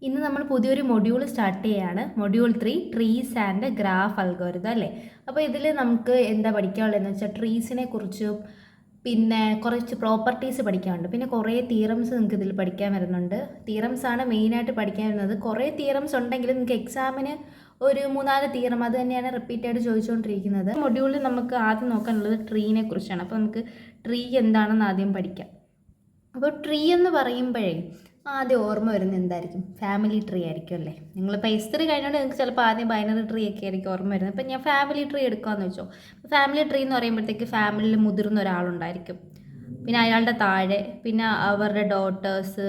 ഇന്ന് നമ്മൾ പുതിയൊരു മൊഡ്യൂൾ സ്റ്റാർട്ട് ചെയ്യുകയാണ്. Module 3 trees and graph algorithm അല്ലേ. അപ്പോൾ ഇതിൽ നമുക്ക് എന്താ പഠിക്കാനുള്ളതെന്ന് വെച്ചാൽ ട്രീസിനെ കുറിച്ചും പിന്നെ കുറച്ച് പ്രോപ്പർട്ടീസ് പഠിക്കാനുണ്ട്. പിന്നെ കുറേ തിയറംസ് നിങ്ങൾക്ക് ഇതിൽ പഠിക്കാൻ വരുന്നുണ്ട്. തിയറംസ് ആണ് മെയിനായിട്ട് പഠിക്കാൻ വരുന്നത്. കുറേ തിയറംസ് ഉണ്ടെങ്കിലും നിങ്ങൾക്ക് എക്സാമിന് ഒരു 3-4 തിയറം അത് തന്നെയാണ് റിപ്പീറ്റ് ആയിട്ട് ചോദിച്ചുകൊണ്ടിരിക്കുന്നത്. മൊഡ്യൂളിൽ നമുക്ക് ആദ്യം നോക്കാനുള്ളത് ട്രീനെ കുറിച്ചാണ്. അപ്പോൾ നമുക്ക് ട്രീ എന്താണെന്ന് ആദ്യം പഠിക്കാം. അപ്പോൾ ട്രീ എന്ന് പറയുമ്പോഴേ ആദ്യം ഓർമ്മ വരുന്നത് എന്തായിരിക്കും? ഫാമിലി ട്രീ ആയിരിക്കും അല്ലേ. നിങ്ങളിപ്പോൾ ഹിസ്റ്ററി കഴിഞ്ഞുകൊണ്ട് നിങ്ങൾക്ക് ചിലപ്പോൾ ആദ്യം ബൈനറി ട്രീ ഒക്കെ ആയിരിക്കും ഓർമ്മ വരുന്നത്. ഇപ്പം ഞാൻ ഫാമിലി ട്രീ എടുക്കാമെന്ന് വെച്ചോ. ഫാമിലി ട്രീ എന്ന് പറയുമ്പോഴത്തേക്ക് ഫാമിലിയിൽ മുതിർന്ന ഒരാളുണ്ടായിരിക്കും, പിന്നെ അയാളുടെ താഴെ പിന്നെ അവരുടെ ഡോട്ടേഴ്സ്,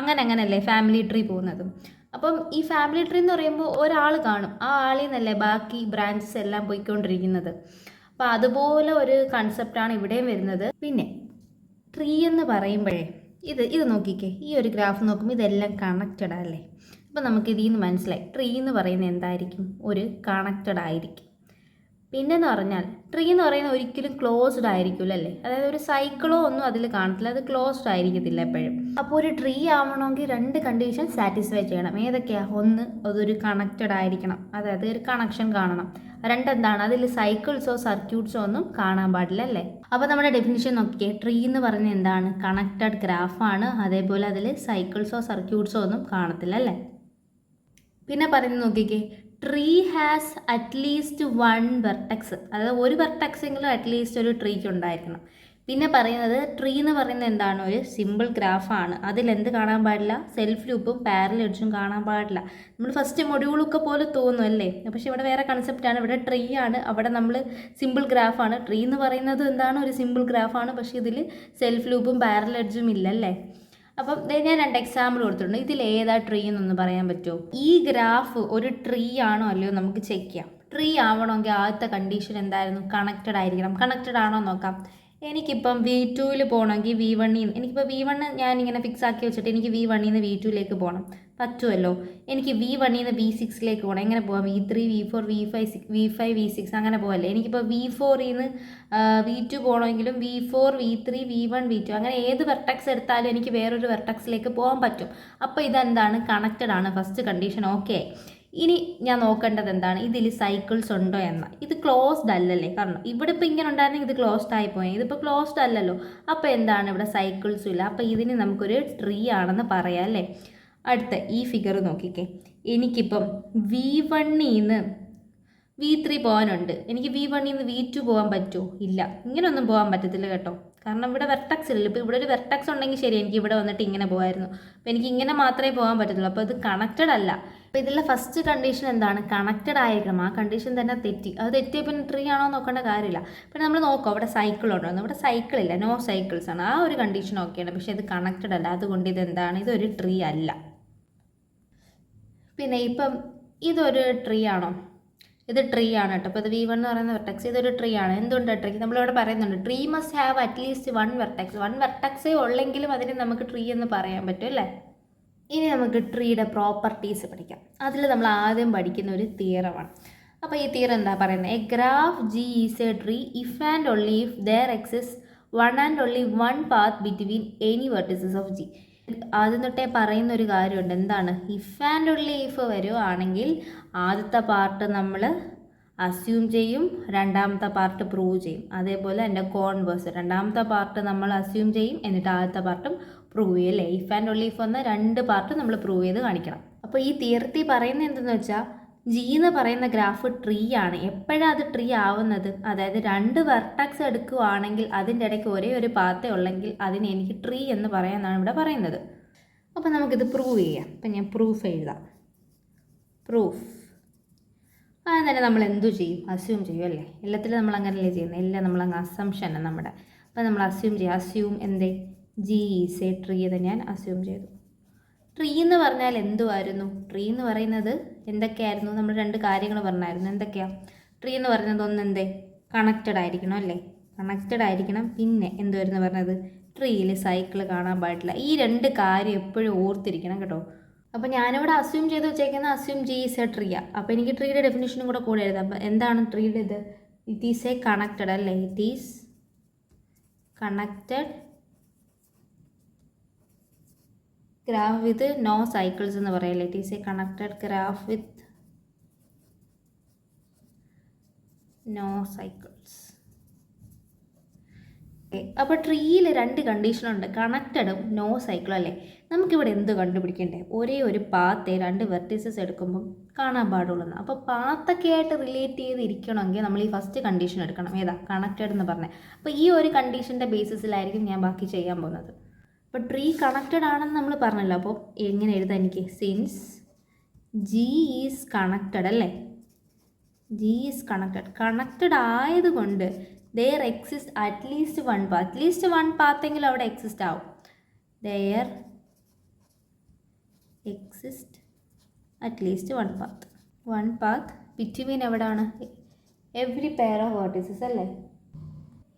അങ്ങനെയല്ലേ ഫാമിലി ട്രീ പോകുന്നത്. അപ്പം ഈ ഫാമിലി ട്രീ എന്ന് പറയുമ്പോൾ ഒരാൾ കാണും, ആ ആളിൽ നിന്നല്ലേ ബാക്കി ബ്രാഞ്ചസ് എല്ലാം പോയിക്കൊണ്ടിരിക്കുന്നത്. അപ്പോൾ അതുപോലെ ഒരു കൺസെപ്റ്റാണ് ഇവിടെയും വരുന്നത്. പിന്നെ ട്രീ എന്ന് പറയുമ്പോഴേ ഇത് നോക്കിക്കേ, ഈ ഒരു ഗ്രാഫ് നോക്കുമ്പോൾ ഇതെല്ലാം കണക്റ്റഡ് അല്ലേ. അപ്പോൾ നമുക്ക് ഇതിൽ നിന്ന് മനസ്സിലായി ട്രീ എന്ന് പറയുന്നത് എന്തായിരിക്കും? ഒരു കണക്റ്റഡ് ആയിരിക്കും. പിന്നെന്ന് പറഞ്ഞാൽ ട്രീ എന്ന് പറയുന്നത് ഒരിക്കലും ക്ലോസ്ഡ് ആയിരിക്കില്ല അല്ലേ. അതായത് ഒരു സൈക്കിളോ ഒന്നും അതിൽ കാണത്തില്ല, അത് ക്ലോസ്ഡ് ആയിരിക്കത്തില്ല എപ്പോഴും. അപ്പോൾ ഒരു ട്രീ ആവണമെങ്കിൽ 2 കണ്ടീഷൻ സാറ്റിസ്ഫൈ ചെയ്യണം. ഏതൊക്കെയാണ്? ഒന്ന്, അതൊരു കണക്റ്റഡ് ആയിരിക്കണം, അതായത് ഒരു കണക്ഷൻ കാണണം. രണ്ടെന്താണ്? അതിൽ സൈക്കിൾസോ സർക്യൂട്ട്സോ ഒന്നും കാണാൻ പാടില്ല അല്ലേ. അപ്പോൾ നമ്മുടെ ഡെഫിനിഷൻ നോക്കിയേ, ട്രീ എന്ന് പറയുന്നത് എന്താണ്? കണക്റ്റഡ് ഗ്രാഫാണ്. അതേപോലെ അതിൽ സൈക്കിൾസോ സർക്യൂട്ട്സോ ഒന്നും കാണത്തില്ല അല്ലേ. പിന്നെ പറയുന്നത് നോക്കിക്കേ, ട്രീ ഹാസ് അറ്റ്ലീസ്റ്റ് 1 വെർട്ടെക്സ്, അതായത് ഒരു വെർട്ടെക്സെങ്കിലും അറ്റ്ലീസ്റ്റ് ഒരു ട്രീക്ക് ഉണ്ടായിരിക്കണം. പിന്നെ പറയുന്നത് ട്രീ എന്ന് പറയുന്നത് എന്താണ്? ഒരു സിമ്പിൾ ഗ്രാഫാണ്. അതിലെന്ത് കാണാൻ പാടില്ല? സെൽഫ് ലൂപ്പും പാരലൽ എഡ്ജും കാണാൻ പാടില്ല. നമ്മൾ ഫസ്റ്റ് മൊഡ്യൂളൊക്കെ പോലെ തോന്നും അല്ലേ, പക്ഷേ ഇവിടെ വേറെ കൺസെപ്റ്റാണ്. ഇവിടെ ട്രീ ആണ്, അവിടെ നമ്മൾ സിമ്പിൾ ഗ്രാഫാണ്. ട്രീ എന്ന് പറയുന്നത് എന്താണ്? ഒരു സിമ്പിൾ ഗ്രാഫാണ്, പക്ഷേ ഇതിൽ സെൽഫ് ലൂപ്പും പാരലൽ എഡ്ജും ഇല്ലല്ലേ. അപ്പം ഞാൻ 2 എക്സാമ്പിൾ കൊടുത്തിട്ടുണ്ട്. ഇതിൽ ഏതാ ട്രീ എന്നൊന്ന് പറയാൻ പറ്റുമോ? ഈ ഗ്രാഫ് ഒരു ട്രീ ആണോ അല്ലയോ നമുക്ക് ചെക്ക് ചെയ്യാം. ട്രീ ആവണമെങ്കിൽ ആദ്യത്തെ കണ്ടീഷൻ എന്തായിരുന്നു? കണക്റ്റഡ് ആയിരിക്കണം. കണക്റ്റഡ് ആണോ നോക്കാം. എനിക്കിപ്പം V2 പോകണമെങ്കിൽ V1 എനിക്കിപ്പോൾ V1 ഞാനിങ്ങനെ ഫിക്സ് ആക്കി വെച്ചിട്ട് എനിക്ക് V1 V2 പോകണം, പറ്റുമല്ലോ. എനിക്ക് V1 V6 പോകണം, എങ്ങനെ പോകാം? V3 V4 V5 V6 അങ്ങനെ പോകല്ലേ. എനിക്കിപ്പോൾ V4 V2 പോകണമെങ്കിലും V4 V3 V1 V2 അങ്ങനെ ഏത് വെർട്ടെക്സ് എടുത്താലും എനിക്ക് വേറൊരു വെർട്ടെക്സിലേക്ക് പോകാൻ പറ്റും. അപ്പോൾ ഇതെന്താണ്? കണക്റ്റഡ് ആണ്. First condition okay. ഇനി ഞാൻ നോക്കേണ്ടത് എന്താണ്? ഇതിൽ സൈക്കിൾസ് ഉണ്ടോ എന്ന. ഇത് ക്ലോസ്ഡ് അല്ലല്ലേ, കാരണം ഇവിടെ ഇപ്പോൾ ഇങ്ങനെ ഉണ്ടായിരുന്നെങ്കിൽ ഇത് ക്ലോസ്ഡ് ആയിപ്പോയി. ഇതിപ്പോൾ ക്ലോസ്ഡ് അല്ലല്ലോ. അപ്പോൾ എന്താണ്? ഇവിടെ സൈക്കിൾസും ഇല്ല. അപ്പോൾ ഇതിന് നമുക്കൊരു ട്രീ ആണെന്ന് പറയാം അല്ലേ. അടുത്ത ഈ ഫിഗർ നോക്കിക്കേ, എനിക്കിപ്പം V1 V3 പോകാനുണ്ട്, എനിക്ക് V1 V2 പോകാൻ പറ്റുമോ? ഇല്ല, ഇങ്ങനെയൊന്നും പോകാൻ പറ്റത്തില്ല കേട്ടോ. കാരണം ഇവിടെ വെർട്ടെക്സ് ഇല്ലല്ലോ. ഇപ്പോൾ ഇവിടെ ഒരു വെർട്ടെക്സ് ഉണ്ടെങ്കിൽ ശരി, എനിക്ക് ഇവിടെ വന്നിട്ട് ഇങ്ങനെ പോകായിരുന്നു. അപ്പോൾ എനിക്ക് ഇങ്ങനെ മാത്രമേ പോകാൻ പറ്റത്തുള്ളൂ. അപ്പോൾ ഇത് കണക്റ്റഡ് അല്ല. അപ്പോൾ ഇതിലെ ഫസ്റ്റ് കണ്ടീഷൻ എന്താണ്? കണക്റ്റഡ് ആയിരിക്കണം. ആ കണ്ടീഷൻ തന്നെ തെറ്റി. അത് തെറ്റിയ പിന്നെ ട്രീ ആണോ നോക്കേണ്ട കാര്യമില്ല. പിന്നെ നമ്മൾ നോക്കാം അവിടെ സൈക്കിൾ ഉണ്ടോ എന്ന്. ഇവിടെ സൈക്കിളില്ല, നോ സൈക്കിൾസ് ആണ്. ആ ഒരു കണ്ടീഷൻ ഓക്കെയാണ്. പക്ഷേ ഇത് കണക്റ്റഡ് അല്ല, അതുകൊണ്ട് ഇതെന്താണ്? ഇതൊരു ട്രീ അല്ല. പിന്നെ ഇപ്പം ഇതൊരു ട്രീ ആണോ? ഇത് ട്രീ ആണ് കേട്ടോ. അപ്പോൾ ഇത് V1 എന്ന് പറയുന്ന വെർട്ടെക്സ്, ഇതൊരു ട്രീ ആണ്. എന്തുകൊണ്ട് ട്രീ? നമ്മളിവിടെ പറയുന്നുണ്ട് tree must have at least 1 vertex. 1 വെർട്ടെക്സേ ഉള്ളെങ്കിലും അതിന് നമുക്ക് ട്രീ എന്ന് പറയാൻ പറ്റും അല്ലേ. ഇനി നമുക്ക് ട്രീയുടെ പ്രോപ്പർട്ടീസ് പഠിക്കാം. അതിൽ നമ്മൾ ആദ്യം പഠിക്കുന്ന ഒരു തിയറമാണ്. അപ്പോൾ ഈ തിയറം എന്താ പറയുന്നത്? A graph G is a tree if and only if there exist 1 and only 1 path between any vertices of G. ആദ്യം തൊട്ടേ പറയുന്ന ഒരു കാര്യമുണ്ട്. എന്താണ്? ഇഫ് ആൻഡ് ഓൺലി ഇഫ് വരുവാണെങ്കിൽ ആദ്യത്തെ പാർട്ട് നമ്മൾ അസ്യൂം ചെയ്യും, രണ്ടാമത്തെ പാർട്ട് പ്രൂവ് ചെയ്യും. അതേപോലെ എൻ്റെ കോൺവേഴ്സ്, രണ്ടാമത്തെ പാർട്ട് നമ്മൾ അസ്യൂം ചെയ്യും, എന്നിട്ട് ആദ്യത്തെ പാർട്ടും പ്രൂവ് ചെയ്യും അല്ലേ. ഇഫ് ആൻഡ് ഓൺലി ഇഫ് വന്ന 2 പാർട്ട് നമ്മൾ പ്രൂവ് ചെയ്ത് കാണിക്കണം. അപ്പോൾ ഈ തിയറത്തിൽ പറയുന്നത് എന്തെന്ന് വെച്ചാൽ, G എന്ന് പറയുന്ന ഗ്രാഫ് ട്രീ ആണ്. എപ്പോഴാണ് അത് ട്രീ ആവുന്നത്? അതായത് 2 വെർട്ടെക്സ് എടുക്കുകയാണെങ്കിൽ അതിൻ്റെ ഇടയ്ക്ക് ഒരേ ഒരു പാത്തേ ഉള്ളെങ്കിൽ അതിന് എനിക്ക് ട്രീ എന്ന് പറയാമെന്നാണ് ഇവിടെ പറയുന്നത്. അപ്പോൾ നമുക്കിത് പ്രൂവ് ചെയ്യാം. അപ്പം ഞാൻ പ്രൂഫ് എഴുതാം. പ്രൂഫ് അത് തന്നെ നമ്മൾ എന്തു ചെയ്യും? അസ്യൂം ചെയ്യും അല്ലേ. എല്ലാത്തിലും നമ്മൾ അങ്ങനെയല്ലേ ചെയ്യുന്നത്. എല്ലാം നമ്മളങ്ങ് അസംഷനാണ് നമ്മുടെ. അപ്പോൾ നമ്മൾ അസ്യൂം ചെയ്യും. അസ്യൂം എന്തേ? G ഈസ് എ ട്രീ എന്ന് ഞാൻ അസ്യൂം ചെയ്തു. ട്രീ എന്ന് പറഞ്ഞാൽ എന്തുമായിരുന്നു? ട്രീ എന്ന് പറയുന്നത് എന്തൊക്കെയായിരുന്നു? നമ്മൾ 2 കാര്യങ്ങൾ പറഞ്ഞായിരുന്നു. എന്തൊക്കെയാണ് ട്രീ എന്ന് പറയുന്നത്? ഒന്ന് എന്തേ? കണക്റ്റഡ് ആയിരിക്കണം അല്ലേ. കണക്റ്റഡ് ആയിരിക്കണം. പിന്നെ എന്തുവായിരുന്നു പറഞ്ഞത്? ട്രീയിൽ സൈക്കിൾ കാണാൻ പാടില്ല. ഈ 2 കാര്യം എപ്പോഴും ഓർത്തിരിക്കണം കേട്ടോ. അപ്പോൾ ഞാനിവിടെ അസ്യൂം ചെയ്ത് വെച്ചേക്കുന്ന അസ്യൂം G ഈസ് എ ട്രീയാണ്. അപ്പോൾ എനിക്ക് ട്രീയുടെ ഡെഫിനേഷനും കൂടെ എഴുതാം. അപ്പോൾ എന്താണ് ട്രീയുടെ ഇത്? ഇറ്റ് ഈസ് എ കണക്റ്റഡ് അല്ലേ. It is connected graph with no cycles എന്ന് പറയല്ലേ. It is a connected graph with no cycles. Okay, അപ്പോൾ ട്രീയിൽ 2 കണ്ടീഷനുണ്ട്, കണക്റ്റഡും നോ സൈക്കിളും അല്ലേ. നമുക്കിവിടെ എന്ത് കണ്ടുപിടിക്കണ്ടേ? ഒരേ ഒരു പാത്തേ 2 വെർട്ടീസസ് എടുക്കുമ്പം കാണാൻ പാടുള്ളൂ. അപ്പോൾ പാത്തൊക്കെ ആയിട്ട് റിലേറ്റ് ചെയ്തിരിക്കണമെങ്കിൽ നമ്മൾ ഈ ഫസ്റ്റ് കണ്ടീഷൻ എടുക്കണം. ഏതാ? കണക്റ്റഡ് എന്ന് പറഞ്ഞത്. അപ്പോൾ ഈ ഒരു കണ്ടീഷൻ്റെ ബേസിസിലായിരിക്കും ഞാൻ ബാക്കി ചെയ്യാൻ പോകുന്നത്. അപ്പോൾ ട്രീ കണക്റ്റഡ് ആണെന്ന് നമ്മൾ പറഞ്ഞല്ലോ. അപ്പോൾ എങ്ങനെ എഴുതാം എനിക്ക്? സിൻസ് ജി ഈസ് കണക്റ്റഡ് അല്ലേ. ജി ഈസ് കണക്റ്റഡ് ആയതുകൊണ്ട് there exist at least one path എങ്കിലും അവിടെ എക്സിസ്റ്റ് ആവും. there exist at least one path between എവിടെയാണ്? every pair of vertices അല്ലേ.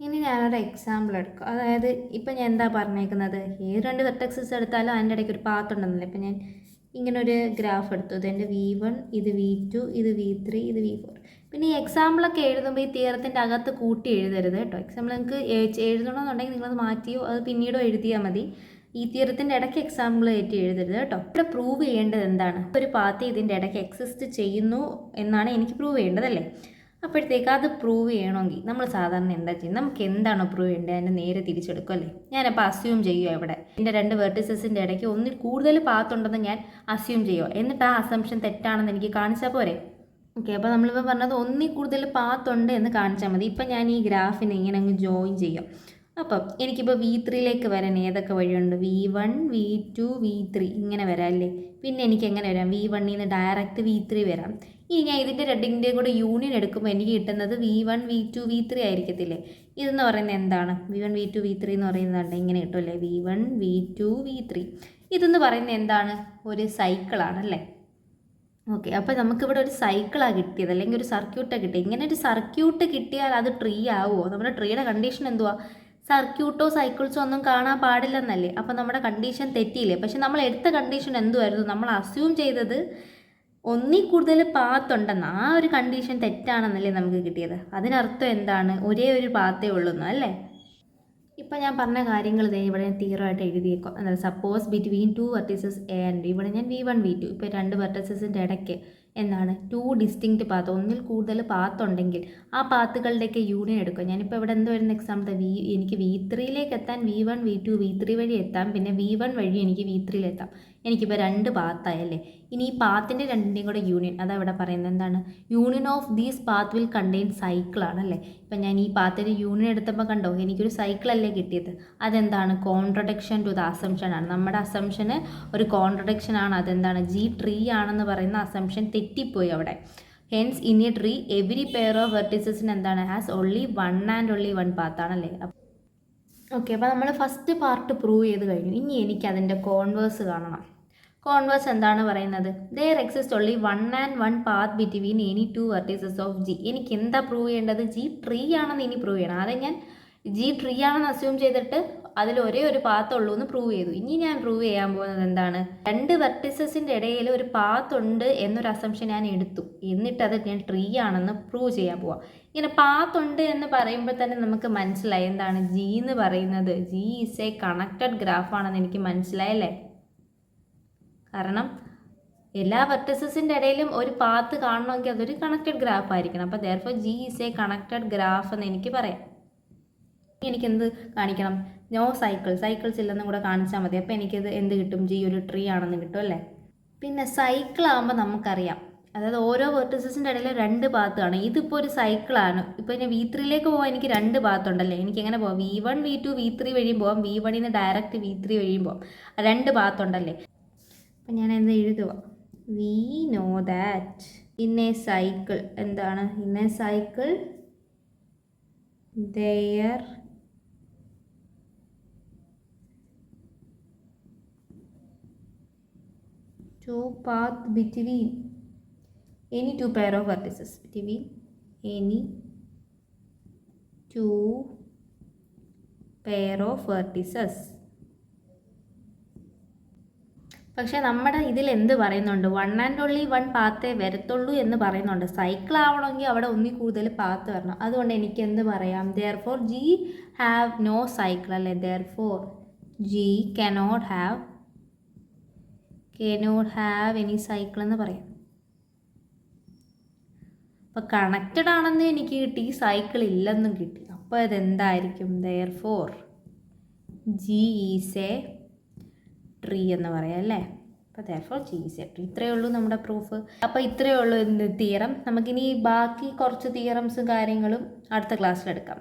ഇനി ഞാനൊരു എക്സാമ്പിൾ എടുക്കാം. അതായത് ഇപ്പം ഞാൻ എന്താ പറഞ്ഞേക്കുന്നത്, ഏത് 2 വെർട്ടക്സസ് എടുത്താലും അതിൻ്റെ ഇടയ്ക്ക് ഒരു പാത്ത് ഉണ്ടെന്നല്ലേ. ഇപ്പം ഞാൻ ഇങ്ങനൊരു ഗ്രാഫ് എടുത്തു. ഇതെൻ്റെ V1, ഇത് V2, ഇത് V3, ഇത് V4. പിന്നെ ഈ എക്സാമ്പിളൊക്കെ എഴുതുമ്പോൾ ഈ തിയറത്തിൻ്റെ അകത്ത് കൂട്ടി എഴുതരുത് കേട്ടോ. എക്സാമ്പിൾ നിങ്ങൾക്ക് എഴുതണമെന്നുണ്ടെങ്കിൽ നിങ്ങളത് മാറ്റിയോ അത് പിന്നീടോ എഴുതിയാൽ മതി. ഈ തിയറത്തിൻ്റെ ഇടയ്ക്ക് എക്സാമ്പിൾ കയറ്റി എഴുതരുത് കേട്ടോ. ഇവിടെ പ്രൂവ് ചെയ്യേണ്ടത് എന്താണ്? ഒരു പാത്ത് ഇതിൻ്റെ ഇടയ്ക്ക് എക്സിസ്റ്റ് ചെയ്യുന്നു എന്നാണ് എനിക്ക് പ്രൂവ് ചെയ്യേണ്ടതല്ലേ. അപ്പോഴത്തേക്ക് അത് പ്രൂവ് ചെയ്യണമെങ്കിൽ നമ്മൾ സാധാരണ എന്താ ചെയ്യുന്നത്? നമുക്ക് എന്താണോ പ്രൂവ് ചെയ്യേണ്ടത് അതിൻ്റെ നേരെ തിരിച്ചെടുക്കും അല്ലേ. ഞാനപ്പോൾ അസ്യൂം ചെയ്യുക ഇവിടെ എൻ്റെ 2 വെർട്ടിസസിൻ്റെ ഇടയ്ക്ക് ഒന്നിൽ കൂടുതൽ പാത്ത് ഉണ്ടെന്ന് ഞാൻ അസ്യൂം ചെയ്യുക. എന്നിട്ട് ആ അസംഷൻ തെറ്റാണെന്ന് എനിക്ക് കാണിച്ചാൽ പോരെ. ഓക്കെ, അപ്പോൾ നമ്മളിപ്പോൾ പറഞ്ഞത് ഒന്നിൽ കൂടുതൽ പാത്ത് ഉണ്ട് എന്ന് കാണിച്ചാൽ മതി. ഇപ്പം ഞാൻ ഈ ഗ്രാഫിനെ ഇങ്ങനെ അങ്ങ് ജോയിൻ ചെയ്യാം. അപ്പം എനിക്കിപ്പോൾ V3യിലേക്ക് വരാൻ ഏതൊക്കെ വഴിയുണ്ട്? V1, V2, V3 ഇങ്ങനെ വരാം അല്ലേ. പിന്നെ എനിക്ക് എങ്ങനെ വരാം? V1ൽ നിന്ന് ഡയറക്റ്റ് V3 വരാം. ഇനി ഞാൻ ഇതിൻ്റെ 2ൻ്റെയും കൂടെ യൂണിയൻ എടുക്കുമ്പോൾ എനിക്ക് കിട്ടുന്നത് V1, V2, V3 ആയിരിക്കത്തില്ലേ. ഇതെന്ന് പറയുന്നത് എന്താണ്? V1, V2, V3 എന്ന് പറയുന്നതാണ് ഇങ്ങനെ കിട്ടുമല്ലേ. V1, V2, V3 ഇതെന്ന് പറയുന്നത് എന്താണ്? ഒരു സൈക്കിളാണല്ലേ. ഓക്കെ, അപ്പോൾ നമുക്കിവിടെ ഒരു സൈക്കിളാണ് കിട്ടിയത്, അല്ലെങ്കിൽ ഒരു സർക്യൂട്ടാണ് കിട്ടിയത്. ഇങ്ങനെ ഒരു സർക്യൂട്ട് കിട്ടിയാൽ അത് ട്രീ ആവുമോ? നമ്മുടെ ട്രീയുടെ കണ്ടീഷൻ എന്തുവാ? സർക്യൂട്ടോ സൈക്കിൾസോ ഒന്നും കാണാൻ പാടില്ലെന്നല്ലേ. അപ്പോൾ നമ്മുടെ കണ്ടീഷൻ തെറ്റിയില്ലേ. പക്ഷെ നമ്മൾ എടുത്ത കണ്ടീഷൻ എന്തുമായിരുന്നു? നമ്മൾ അസ്യൂം ചെയ്തത് ഒന്നിൽ കൂടുതൽ പാത്ത് ഉണ്ടെന്ന്. ആ ഒരു കണ്ടീഷൻ തെറ്റാണെന്നല്ലേ നമുക്ക് കിട്ടിയത്. അതിനർത്ഥം എന്താണ്? ഒരേ ഒരു പാത്തേ ഉള്ളൂന്ന് അല്ലേ. ഇപ്പം ഞാൻ പറഞ്ഞ കാര്യങ്ങൾ ഇവിടെ ഞാൻ തീവ്രമായിട്ട് എഴുതിയേക്കും. എന്നാൽ suppose between 2 vertices A and B, ഇവിടെ ഞാൻ V1, V2 ഇപ്പോൾ 2 വെർട്ടിസസിൻ്റെ ഇടയ്ക്ക് എന്താണ്? 2 ഡിസ്റ്റിങ്ക്റ്റ് പാത്ത്, ഒന്നിൽ കൂടുതൽ പാത്ത് ഉണ്ടെങ്കിൽ ആ പാത്തുകളുടെയൊക്കെ യൂണിയൻ എടുക്കും. ഞാനിപ്പോൾ ഇവിടെ എന്ത് വരുന്ന എക്സാമ്പിൾ? എനിക്ക് V3യിലേക്ക് എത്താൻ V1, V2, V3 വഴി എത്താം. പിന്നെ V1 വഴി എനിക്ക് V3യിലെത്താം. എനിക്കിപ്പോൾ 2 പാത്തായല്ലേ. ഇനി ഈ പാത്തിൻ്റെ 2ൻ്റെയും കൂടെ യൂണിയൻ, അതാ ഇവിടെ പറയുന്നത് എന്താണ്? Union of these path will contain സൈക്കിളാണല്ലേ. ഇപ്പം ഞാൻ ഈ പാത്തിൻ്റെ യൂണിയൻ എടുത്തപ്പോൾ കണ്ടോ എനിക്കൊരു സൈക്കിളല്ലേ കിട്ടിയത്. അതെന്താണ്? കോൺട്രഡിക്ഷൻ ടു ദ അസംഷൻ ആണ്. നമ്മുടെ അസംഷന് ഒരു കോൺട്രഡിക്ഷൻ ആണ്. അതെന്താണ്? ജി ട്രീ ആണെന്ന് പറയുന്ന അസംഷൻ തെറ്റിപ്പോയി അവിടെ. Hence in a tree every pair of വെർട്ടിസസിന് എന്താണ്? ഹാസ് ഓൺലി 1 ആൻഡ് ഓൺലി 1 പാത്താണല്ലേ. ഓക്കെ, അപ്പോൾ നമ്മൾ ഫസ്റ്റ് പാർട്ട് പ്രൂവ് ചെയ്ത് കഴിഞ്ഞു. ഇനി എനിക്ക് അതിൻ്റെ കോൺവേഴ്സ് കാണണം. കോൺവേഴ്സ് എന്താണ് പറയുന്നത്? there exist only 1 and 1 path between any 2 vertices of G. എനിക്ക് എന്താ പ്രൂവ് ചെയ്യേണ്ടത്? ജി ട്രീ ആണെന്ന് ഇനി പ്രൂവ് ചെയ്യണം. അത് ഞാൻ ജി ട്രീ ആണെന്ന് അസ്യൂം ചെയ്തിട്ട് അതിൽ ഒരേ ഒരു പാത്ത് ഉള്ളൂ എന്ന് പ്രൂവ് ചെയ്തു. ഇനി ഞാൻ പ്രൂവ് ചെയ്യാൻ പോകുന്നത് എന്താണ്? 2 വെർട്ടിസസിൻ്റെ ഇടയിൽ ഒരു പാത്ത് ഉണ്ട് എന്നൊരു അസംഷൻ ഞാൻ എടുത്തു. എന്നിട്ട് അത് ഞാൻ ട്രീ ആണെന്ന് പ്രൂവ് ചെയ്യാൻ പോവാം. ഇങ്ങനെ പാത്ത് ഉണ്ട് എന്ന് പറയുമ്പോൾ തന്നെ നമുക്ക് മനസ്സിലായി എന്താണ്? ജി എന്ന് പറയുന്നത് ജി ഈസ് എ കണക്റ്റഡ് ഗ്രാഫാണെന്ന് എനിക്ക് മനസ്സിലായല്ലേ. കാരണം എല്ലാ വെർട്ടിസസിൻ്റെ ഇടയിലും ഒരു പാത്ത് കാണണമെങ്കിൽ അതൊരു കണക്റ്റഡ് ഗ്രാഫ് ആയിരിക്കണം. അപ്പോൾ therefore G is a connected graph എന്ന് എനിക്ക് പറയാം. എനിക്കെന്ത് കാണിക്കണം? നോ സൈക്കിൾസ് ഇല്ലെന്നും കൂടെ കാണിച്ചാൽ മതി. അപ്പോൾ എനിക്കത് എന്ത് കിട്ടും? ജി ഒരു ട്രീ ആണെന്ന് കിട്ടും അല്ലേ. പിന്നെ സൈക്കിളാകുമ്പോൾ നമുക്കറിയാം, അതായത് ഓരോ വെർട്ടിസസിൻ്റെ ഇടയിൽ 2 പാത്ത് കാണും. ഇതിപ്പോൾ ഒരു സൈക്കിളാണ്. ഇപ്പോൾ ഇനി V3യിലേക്ക് പോകാൻ എനിക്ക് 2 പാത്ത് ഉണ്ടല്ലേ. എനിക്ക് എങ്ങനെ പോകാം? V1, V2, V3 വഴിയും പോകാം. V1ൽ നിന്ന് ഡയറക്റ്റ് V3 വഴിയും പോകാം. 2 പാത്ത് ഉണ്ടല്ലേ. അപ്പം ഞാൻ എന്ത് എഴുതുക? We know that in a cycle എന്താണ്? In a cycle there two path between any 2 pair of vertices, between any 2 pair of vertices. പക്ഷേ നമ്മുടെ ഇതിൽ എന്ത് പറയുന്നുണ്ട്? 1 ആൻഡ് ഓൺലി 1 പാത്തേ വരത്തുള്ളൂ എന്ന് പറയുന്നുണ്ട്. സൈക്കിൾ ആവണമെങ്കിൽ അവിടെ ഒന്നിൽ കൂടുതൽ പാത്ത് വരണം. അതുകൊണ്ട് എനിക്ക് എന്ത് പറയാം? therefore G have no cycle അല്ലേ. therefore G cannot have cannot have any cycle എന്ന് പറയാം. അപ്പോൾ കണക്റ്റഡ് ആണെന്ന് എനിക്ക് കിട്ടി, സൈക്കിൾ ഇല്ലെന്നും കിട്ടി. അപ്പോൾ ഇതെന്തായിരിക്കും? Therefore G is a tree എന്ന് പറയാം അല്ലേ. അപ്പോൾ therefore G is a tree. ഇത്രയേ ഉള്ളൂ നമ്മുടെ പ്രൂഫ്. അപ്പോൾ ഇത്രയേ ഉള്ളൂ എന്ത് തിയറം. നമുക്കിനി ബാക്കി കുറച്ച് തിയറംസും കാര്യങ്ങളും അടുത്ത ക്ലാസ്സിലെടുക്കാം.